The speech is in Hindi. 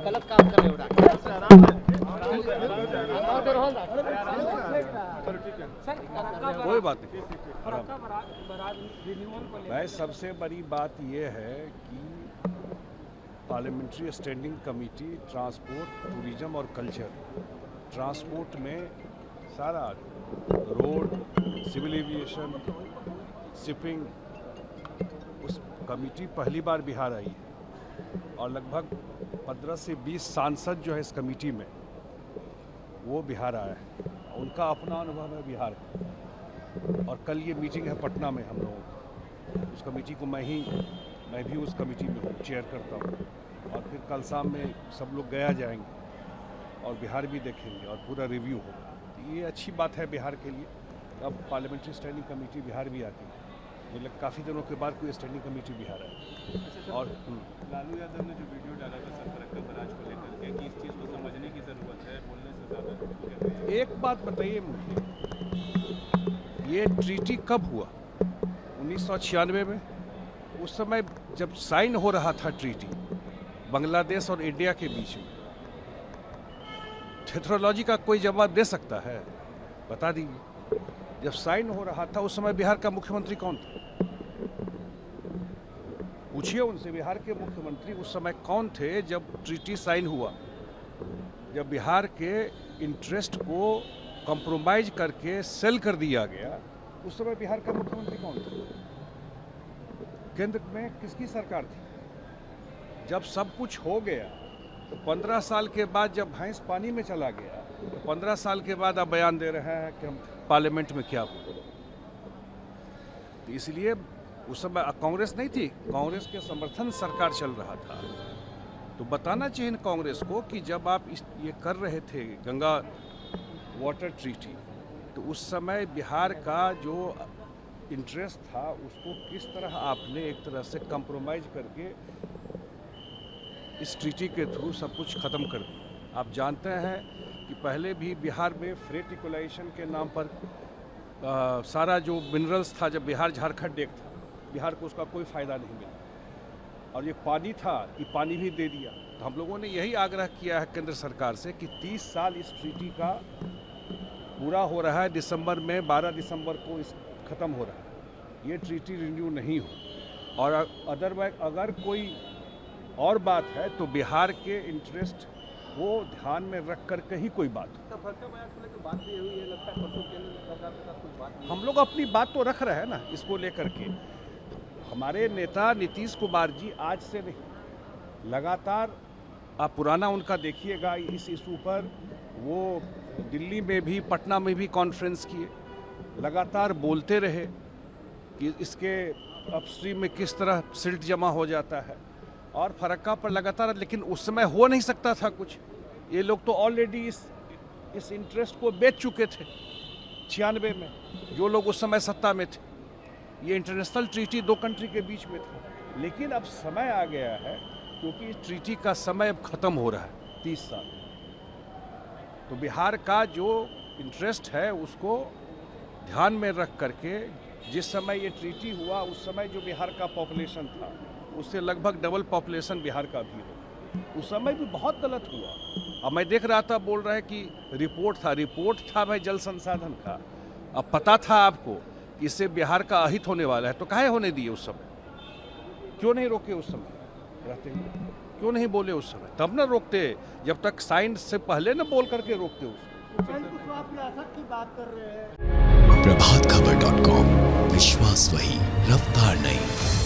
गलत काम कर रहे हो कोई बात नहीं। भाई सबसे बड़ी बात यह है कि parliamentary standing committee transport, tourism और कल्चर, ट्रांसपोर्ट में सारा रोड, सिविल एविएशन, शिपिंग, उस कमेटी पहली बार बिहार आई है और लगभग 15 से 20 सांसद जो है इस कमेटी में वो बिहार आया है। उनका अपना अनुभव है बिहार का। और कल ये मीटिंग है पटना में हम लोगों की। उस कमेटी को मैं भी उस कमेटी में हूँ, चेयर करता हूँ। और फिर कल शाम में सब लोग गया जाएंगे और बिहार भी देखेंगे और पूरा रिव्यू होगा। तो ये अच्छी बात है बिहार के लिए। अब पार्लियामेंट्री स्टैंडिंग कमेटी बिहार भी आती है। मुझे काफ़ी दिनों के बाद कोई स्टैंडिंग कमेटी बिहार है। और लालू यादव ने जो वीडियो डाला था सर फरक्का बराज को लेकर के कि इस चीज़ को समझने की ज़रूरत है, बोलने से ज़्यादा। एक बात बताइए मुझे, ये ट्रीटी कब हुआ? 1996 में। उस समय जब साइन हो रहा था ट्रीटी बांग्लादेश और इंडिया के बीच में, टेक्नोलॉजी का कोई जवाब दे सकता है? बता दीजिए। जब साइन हो रहा था उस समय बिहार का मुख्यमंत्री कौन था? पूछिए उनसे, बिहार के मुख्यमंत्री उस समय कौन थे जब ट्रीटी साइन हुआ? जब बिहार के इंटरेस्ट को कॉम्प्रोमाइज करके सेल कर दिया गया, उस समय बिहार का मुख्यमंत्री कौन था? केंद्र में किसकी सरकार थी? जब सब कुछ हो गया तो 15 साल के बाद जब भैंस पानी में चला गया तो 15 साल के बाद आप बयान दे रहे हैं कि हम पार्लियामेंट में क्या हुआ। तो इसलिए उस समय कांग्रेस नहीं थी, कांग्रेस के समर्थन सरकार चल रहा था। तो बताना चाहिए कांग्रेस को कि जब आप ये कर रहे थे गंगा वाटर ट्रीटी, तो उस समय बिहार का जो इंटरेस्ट था उसको किस तरह आपने एक तरह से कंप्रोमाइज करके इस ट्रीटी के थ्रू सब कुछ ख़त्म कर दिया। आप जानते हैं कि पहले भी बिहार में फ्रेट इक्वलाइजेशन के नाम पर सारा जो मिनरल्स था, जब बिहार झारखंड एक था, बिहार को उसका कोई फ़ायदा नहीं मिला। और ये पानी था, ये पानी भी दे दिया। तो हम लोगों ने यही आग्रह किया है केंद्र सरकार से कि 30 साल इस ट्रीटी का पूरा हो रहा है, दिसंबर में 12 दिसंबर को इस ख़त्म हो रहा है, ये ट्रीटी रिन्यू नहीं हो। और अदरवाइज अगर कोई और बात है तो बिहार के इंटरेस्ट को ध्यान में रख करके ही कोई बात हो। हम लोग अपनी बात तो रख रहे हैं ना इसको लेकर के। हमारे नेता नीतीश कुमार जी आज से नहीं, लगातार आप पुराना उनका देखिएगा इस इशू पर, वो दिल्ली में भी पटना में भी कॉन्फ्रेंस किए, लगातार बोलते रहे कि इसके अपस्ट्रीम में किस तरह सिल्ट जमा हो जाता है और फरक्का पर लगातार। लेकिन उस समय हो नहीं सकता था कुछ। ये लोग तो ऑलरेडी इस इंटरेस्ट को बेच चुके थे 96 में, जो लोग उस समय सत्ता में थे। ये इंटरनेशनल ट्रीटी दो कंट्री के बीच में था। लेकिन अब समय आ गया है, क्योंकि इस ट्रीटी का समय अब ख़त्म हो रहा है 30 साल। तो बिहार का जो इंटरेस्ट है उसको ध्यान में रख करके, जिस समय ये ट्रीटी हुआ उस समय जो बिहार का पॉपुलेशन था उससे लगभग डबल पॉपुलेशन बिहार का भी हो। उस समय भी बहुत गलत हुआ। अब मैं देख रहा था, बोल रहे कि रिपोर्ट था भाई जल संसाधन का। अब पता था आपको कि इससे बिहार का अहित होने वाला है, तो काहे होने दिए उस समय? क्यों नहीं रोके उस समय रहते हुए? क्यों नहीं बोले उस समय? तब न रोकते, जब तक साइन से पहले न बोल करके रोकते उस प्रभातखबर.com, विश्वास वही, रफ्तार नहीं।